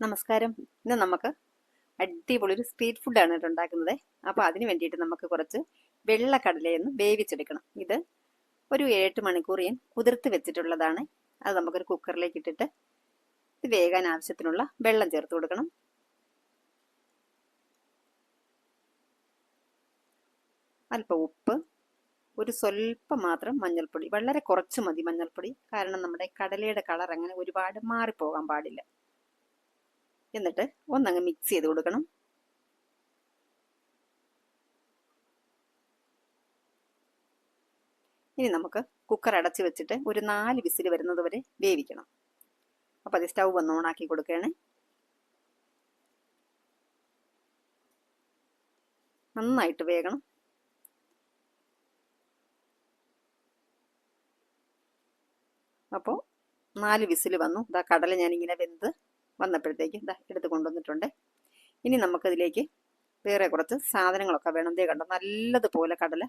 നമസ്കാരം. ഇന്ന് നമുക്ക് അടിപൊളി ഒരു സ്ട്രീറ്റ് ഫുഡാണ് കേട്ടോ ഉണ്ടാക്കുന്നത്. അപ്പോൾ അതിന് വേണ്ടിയിട്ട് നമുക്ക് കുറച്ച് വെള്ളക്കടലയൊന്ന് വേവിച്ചെടുക്കണം. ഇത് ഒരു 7-8 മണിക്കൂർ ഞാൻ കുതിർത്ത് വെച്ചിട്ടുള്ളതാണ്. അത് നമുക്കൊരു കുക്കറിലേക്ക് ഇട്ടിട്ട് ഇത് വേകാൻ ആവശ്യത്തിനുള്ള വെള്ളം ചേർത്ത് കൊടുക്കണം. അല്പം ഉപ്പ്, ഒരു സ്വല്പം മാത്രം മഞ്ഞൾപ്പൊടി, വളരെ കുറച്ച് മതി മഞ്ഞൾപ്പൊടി, കാരണം നമ്മുടെ കടലയുടെ കളർ അങ്ങനെ ഒരുപാട് മാറിപ്പോകാൻ പാടില്ല. എന്നിട്ട് ഒന്നങ്ങ് മിക്സ് ചെയ്ത് കൊടുക്കണം. ഇനി നമുക്ക് കുക്കർ അടച്ച് വെച്ചിട്ട് ഒരു 4 വിസിൽ വരുന്നത് വരെ വേവിക്കണം. അപ്പോൾ അത് സ്റ്റൗ ഒന്ന് ഓണാക്കി കൊടുക്കുകയാണ്. നന്നായിട്ട് വേകണം. അപ്പോൾ 4 വിസിൽ വന്നു. ഇതാ കടല ഞാനിങ്ങനെ വെന്ത് വന്നപ്പോഴത്തേക്ക് ഇതാ എടുത്ത് കൊണ്ടുവന്നിട്ടുണ്ട്. ഇനി നമുക്കതിലേക്ക് വേറെ കുറച്ച് സാധനങ്ങളൊക്കെ വേണം. ദേ കണ്ടോ, നല്ലതുപോലെ കടല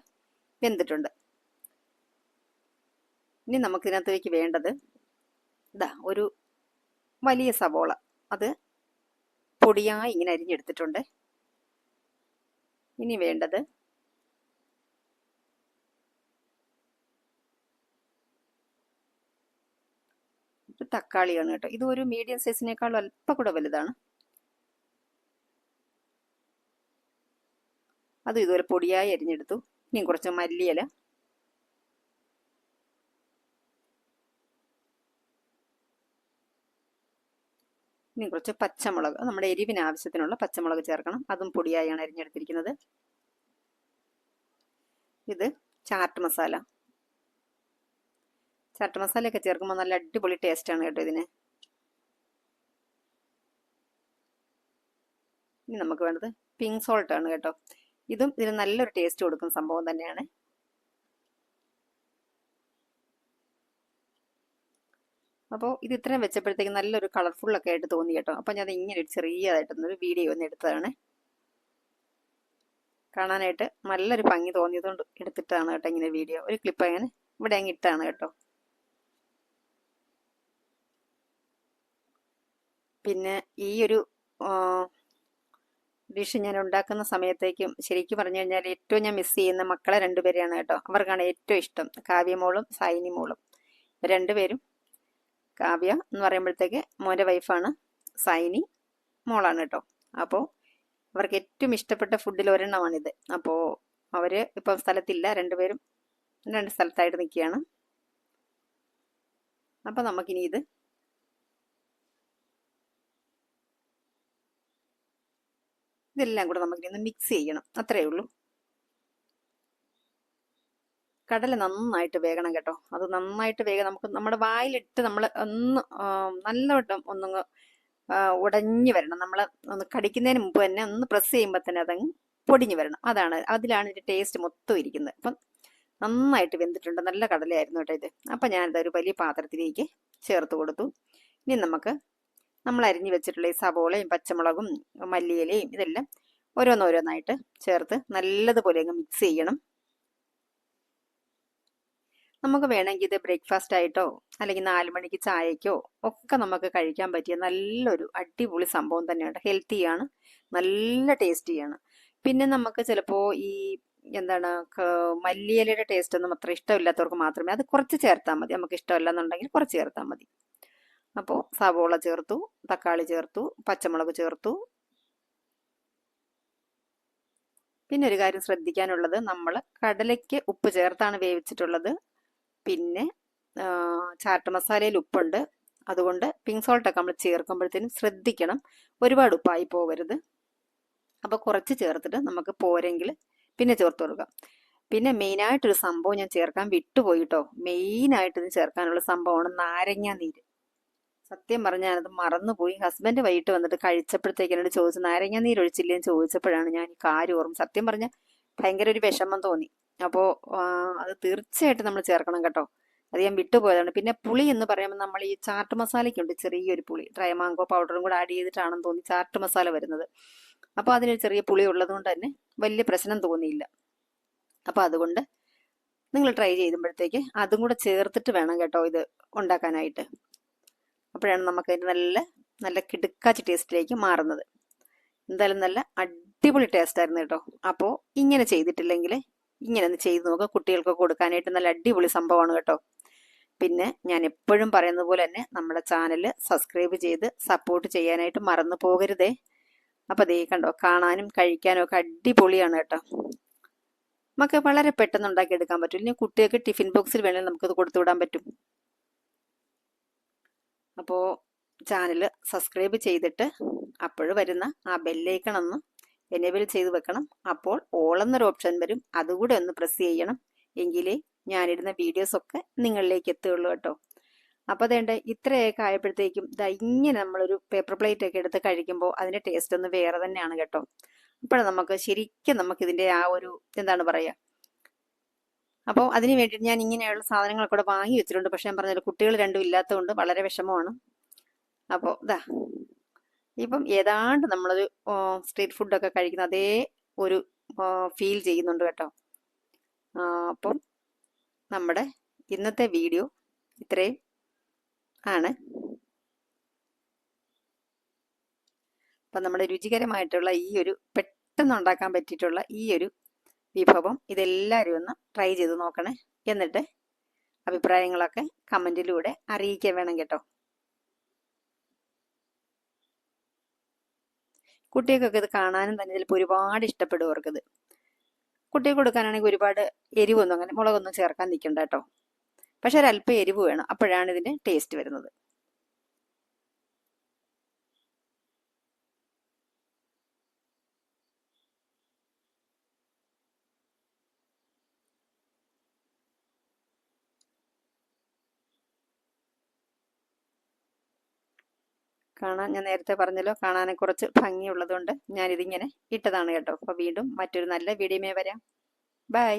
വെന്തിട്ടുണ്ട്. ഇനി നമുക്കിതിനകത്തേക്ക് വേണ്ടത് ഇതാ ഒരു വലിയ സവോള, അത് പൊടിയായി ഇങ്ങനെ അരിഞ്ഞെടുത്തിട്ടുണ്ട്. ഇനി വേണ്ടത് തക്കാളിയാണ് കേട്ടോ. ഇത് ഒരു മീഡിയം സൈസിനേക്കാളും അല്പം കൂടെ വലുതാണ്. അത് ഇതുപോലെ പൊടിയായി അരിഞ്ഞെടുത്തു. ഇനി കുറച്ച് മല്ലിയില, ഇനി കുറച്ച് പച്ചമുളക്, നമ്മുടെ എരിവിന് ആവശ്യത്തിനുള്ള പച്ചമുളക് ചേർക്കണം. അതും പൊടിയായാണ് അരിഞ്ഞെടുത്തിരിക്കുന്നത്. ഇത് ചാറ്റ് മസാല. ചാറ്റ് മസാലയൊക്കെ ചേർക്കുമ്പോൾ നല്ല അടിപൊളി ടേസ്റ്റാണ് കേട്ടോ ഇതിന്. ഇനി നമുക്ക് വേണ്ടത് പിങ്ക് സോൾട്ട് ആണ് കേട്ടോ. ഇതും ഇതിന് നല്ലൊരു ടേസ്റ്റ് കൊടുക്കുന്ന സംഭവം തന്നെയാണ്. അപ്പോൾ ഇത് ഇത്രയും വെച്ചപ്പോഴത്തേക്ക് നല്ലൊരു കളർഫുള്ളൊക്കെ ആയിട്ട് തോന്നി കേട്ടോ. അപ്പോൾ ഞാൻ ഇങ്ങനെ ഒരു ചെറിയതായിട്ടൊന്നൊരു വീഡിയോ ഒന്ന് എടുത്തതാണ്. കാണാനായിട്ട് നല്ലൊരു ഭംഗി തോന്നിയതുകൊണ്ട് എടുത്തിട്ടാണ് കേട്ടോ ഇങ്ങനെ വീഡിയോ. ഒരു ക്ലിപ്പ് അങ്ങനെ ഇവിടെ അങ്ങ് ഇട്ടാണ് കേട്ടോ. പിന്നെ ഈ ഒരു ഡിഷ് ഞാൻ ഉണ്ടാക്കുന്ന സമയത്തേക്കും ശരിക്കും പറഞ്ഞു കഴിഞ്ഞാൽ ഏറ്റവും ഞാൻ മിസ് ചെയ്യുന്ന മക്കളെ 2 പേരെയാണ് കേട്ടോ. അവർക്കാണ് ഏറ്റവും ഇഷ്ടം, കാവ്യമോളും സൈനി മോളും. 2 പേരും, കാവ്യ എന്ന് പറയുമ്പോഴത്തേക്ക് മോൻ്റെ വൈഫാണ്, സൈനി മോളാണ് കേട്ടോ. അപ്പോൾ അവർക്ക് ഏറ്റവും ഇഷ്ടപ്പെട്ട ഫുഡിൽ ഒരെണ്ണമാണിത്. അപ്പോൾ അവർ ഇപ്പം സ്ഥലത്തില്ല, 2 പേരും 2 സ്ഥലത്തായിട്ട് നിൽക്കുകയാണ്. അപ്പോൾ നമുക്കിനി ഇതെല്ലാം കൂടെ നമുക്കിനി ഒന്ന് മിക്സ് ചെയ്യണം. അത്രയേ ഉള്ളൂ. കടല നന്നായിട്ട് വേകണം കേട്ടോ. അത് നന്നായിട്ട് നമുക്ക് നമ്മുടെ വായിലിട്ട് നമ്മൾ ഒന്ന് നല്ലവണ്ണം ഒന്നങ്ങ് ഉടഞ്ഞു വരണം. നമ്മൾ ഒന്ന് കടിക്കുന്നതിന് മുമ്പ് തന്നെ ഒന്ന് പ്രസ് ചെയ്യുമ്പോൾ തന്നെ അതങ്ങ് പൊടിഞ്ഞു വരണം. അതിലാണ് ഇതിൻ്റെ ടേസ്റ്റ് മൊത്തം ഇരിക്കുന്നത്. അപ്പം നന്നായിട്ട് വെന്തിട്ടുണ്ട്. നല്ല കടലയായിരുന്നു കേട്ടോ ഇത്. അപ്പം ഞാനിതൊരു വലിയ പാത്രത്തിലേക്ക് ചേർത്ത് കൊടുത്തു. ഇനി നമ്മൾ അരിഞ്ഞു വെച്ചിട്ടുള്ള ഈ സവോളയും പച്ചമുളകും മല്ലിയിലയും ഇതെല്ലാം ഓരോന്നോരോന്നായിട്ട് ചേർത്ത് നല്ലതുപോലെ അങ്ങ് മിക്സ് ചെയ്യണം. നമുക്ക് വേണമെങ്കിൽ ഇത് ബ്രേക്ക്ഫാസ്റ്റ് ആയിട്ടോ അല്ലെങ്കിൽ 4 മണിക്ക് ചായക്കോ ഒക്കെ നമുക്ക് കഴിക്കാൻ പറ്റിയ നല്ലൊരു അടിപൊളി സംഭവം തന്നെയാണ്. ഹെൽത്തിയാണ്, നല്ല ടേസ്റ്റിയാണ്. പിന്നെ നമുക്ക് ചിലപ്പോൾ ഈ എന്താണ് മല്ലിയിലയുടെ ടേസ്റ്റ് ഒന്നും അത്ര ഇഷ്ടമില്ലാത്തവർക്ക് മാത്രമേ അത് കുറച്ച് ചേർത്താൽ മതി. നമുക്ക് ഇഷ്ടമല്ല എന്നുണ്ടെങ്കിൽ കുറച്ച് ചേർത്താൽ മതി. അപ്പോൾ സവോള ചേർത്തു, തക്കാളി ചേർത്തു, പച്ചമുളക് ചേർത്തു. പിന്നെ ഒരു കാര്യം ശ്രദ്ധിക്കാനുള്ളത്, നമ്മൾ കടലയ്ക്ക് ഉപ്പ് ചേർത്താണ് വേവിച്ചിട്ടുള്ളത്. പിന്നെ ചാറ്റ് മസാലയിൽ ഉപ്പുണ്ട്. അതുകൊണ്ട് പിങ്ക് സോൾട്ടൊക്കെ നമ്മൾ ചേർക്കുമ്പോഴത്തേനും ശ്രദ്ധിക്കണം, ഒരുപാട് ഉപ്പായി പോകരുത്. അപ്പോൾ കുറച്ച് ചേർത്തിട്ട് നമുക്ക് പോരെങ്കിൽ പിന്നെ ചേർത്ത് കൊടുക്കാം. പിന്നെ മെയിനായിട്ടൊരു സംഭവം ഞാൻ ചേർക്കാൻ വിട്ടുപോയിട്ടോ. മെയിനായിട്ട് ഇത് ചേർക്കാനുള്ള സംഭവമാണ് നാരങ്ങ നീര്. സത്യം പറഞ്ഞാൽ അത് മറന്നുപോയി. ഹസ്ബൻഡ് വൈകിട്ട് വന്നിട്ട് കഴിച്ചപ്പോഴത്തേക്ക് എന്നോട് ചോദിച്ചു, നാരങ്ങ നീരൊഴിച്ചില്ലേന്ന് ചോദിച്ചപ്പോഴാണ് ഞാൻ ഈ കാര്യം ഓർമ്മ. സത്യം പറഞ്ഞാൽ ഭയങ്കര ഒരു വിഷമം തോന്നി. അപ്പോൾ അത് തീർച്ചയായിട്ടും നമ്മൾ ചേർക്കണം കേട്ടോ. അത് ഞാൻ വിട്ടുപോയതാണ്. പിന്നെ പുളി എന്ന് പറയുമ്പോൾ നമ്മൾ ഈ ചാട്ട് മസാലയ്ക്കുണ്ട് ചെറിയൊരു പുളി, ഡ്രൈ മാംഗോ പൗഡറും കൂടെ ആഡ് ചെയ്തിട്ടാണെന്ന് തോന്നി ചാട്ട് മസാല വരുന്നത്. അപ്പോൾ അതിനൊരു ചെറിയ പുളി ഉള്ളത് കൊണ്ട് തന്നെ വലിയ പ്രശ്നം തോന്നിയില്ല. അപ്പോൾ അതുകൊണ്ട് നിങ്ങൾ ട്രൈ ചെയ്യുമ്പോഴത്തേക്ക് അതും കൂടെ ചേർത്തിട്ട് വേണം കേട്ടോ ഇത് ഉണ്ടാക്കാനായിട്ട്. അപ്പോഴാണ് നമുക്കതിന് നല്ല നല്ല കിടുക്കാച്ചി ടേസ്റ്റിലേക്ക് മാറുന്നത്. എന്തായാലും നല്ല അടിപൊളി ടേസ്റ്റ് ആയിരുന്നു കേട്ടോ. അപ്പോൾ ഇങ്ങനെ ചെയ്തിട്ടില്ലെങ്കിൽ ഇങ്ങനെ ഒന്ന് ചെയ്ത് നോക്കുക, കുട്ടികൾക്ക് കൊടുക്കാനായിട്ട് നല്ല അടിപൊളി സംഭവമാണ് കേട്ടോ. പിന്നെ ഞാൻ എപ്പോഴും പറയുന്നത് പോലെ തന്നെ നമ്മുടെ ചാനൽ സബ്സ്ക്രൈബ് ചെയ്ത് സപ്പോർട്ട് ചെയ്യാനായിട്ട് മറന്നു പോകരുതേ. അപ്പോൾ ദേ കണ്ടോ, കാണാനും കഴിക്കാനും ഒക്കെ അടിപൊളിയാണ് കേട്ടോ. നമുക്ക് വളരെ പെട്ടെന്ന് ഉണ്ടാക്കിയെടുക്കാൻ പറ്റും. ഇനി കുട്ടികൾക്ക് ടിഫിൻ ബോക്സിൽ വേണമെങ്കിൽ നമുക്കത് കൊടുത്തു വിടാൻ പറ്റും. അപ്പോൾ ചാനൽ സബ്സ്ക്രൈബ് ചെയ്തിട്ട് അപ്പോൾ വരുന്ന ആ ബെല്ലൈക്കൺ ഒന്ന് എനേബിൾ ചെയ്ത് വെക്കണം. അപ്പോൾ ഓൾ എന്നൊരു ഓപ്ഷൻ വരും, അതുകൂടെ ഒന്ന് പ്രസ് ചെയ്യണം. എങ്കിലേ ഞാനിടുന്ന വീഡിയോസൊക്കെ നിങ്ങളിലേക്ക് എത്തുകയുള്ളൂ കേട്ടോ. അപ്പോൾ അതേണ്ട ഇത്രയൊക്കെ ആയപ്പോഴത്തേക്കും ഇങ്ങനെ നമ്മളൊരു പേപ്പർ പ്ലേറ്റ് ഒക്കെ എടുത്ത് കഴിക്കുമ്പോൾ അതിൻ്റെ ടേസ്റ്റ് ഒന്ന് വേറെ തന്നെയാണ് കേട്ടോ. അപ്പോൾ നമുക്ക് ശരിക്കും നമുക്കിതിൻ്റെ ആ ഒരു എന്താണ് പറയുക. അപ്പോൾ അതിന് വേണ്ടിയിട്ട് ഞാൻ ഇങ്ങനെയുള്ള സാധനങ്ങളൊക്കെ കൂടെ വാങ്ങി വെച്ചിട്ടുണ്ട്. പക്ഷേ ഞാൻ പറഞ്ഞല്ലോ, കുട്ടികൾ രണ്ടും ഇല്ലാത്തതുകൊണ്ട് വളരെ വിഷമമാണ്. അപ്പോൾ ഇപ്പം ഏതാണ്ട് നമ്മളൊരു സ്ട്രീറ്റ് ഫുഡൊക്കെ കഴിക്കുന്ന അതേ ഒരു ഫീൽ ചെയ്യുന്നുണ്ട് കേട്ടോ. അപ്പം നമ്മുടെ ഇന്നത്തെ വീഡിയോ ഇത്രയും ആണ്. അപ്പം നമ്മുടെ രുചികരമായിട്ടുള്ള ഈ ഒരു പെട്ടെന്ന് ഉണ്ടാക്കാൻ പറ്റിയിട്ടുള്ള ഈ ഒരു വിഭവം ഇതെല്ലാവരും ഒന്ന് ട്രൈ ചെയ്ത് നോക്കണേ. എന്നിട്ട് അഭിപ്രായങ്ങളൊക്കെ കമൻറ്റിലൂടെ അറിയിക്കാൻ വേണം കേട്ടോ. കുട്ടികൾക്കൊക്കെ ഇത് കാണാനും തന്നെ ചിലപ്പോൾ ഒരുപാട് ഇഷ്ടപ്പെടും അവർക്കിത്. കുട്ടികൾക്ക് കൊടുക്കാനാണെങ്കിൽ ഒരുപാട് എരിവൊന്നും അങ്ങനെ മുളകൊന്നും ചേർക്കാൻ നിൽക്കണ്ട കേട്ടോ. പക്ഷെ ഒരല്പം എരിവ് വേണം, അപ്പോഴാണ് ഇതിൻ്റെ ടേസ്റ്റ് വരുന്നത്. ഞാൻ നേരത്തെ പറഞ്ഞല്ലോ, കാണാൻ കുറച്ച് ഭംഗിയുള്ളതുകൊണ്ട് ഞാനിതിങ്ങനെ ഇട്ടതാണ് കേട്ടോ. അപ്പോൾ വീണ്ടും മറ്റൊരു നല്ല വീഡിയോയുമായി വരാം. ബൈ.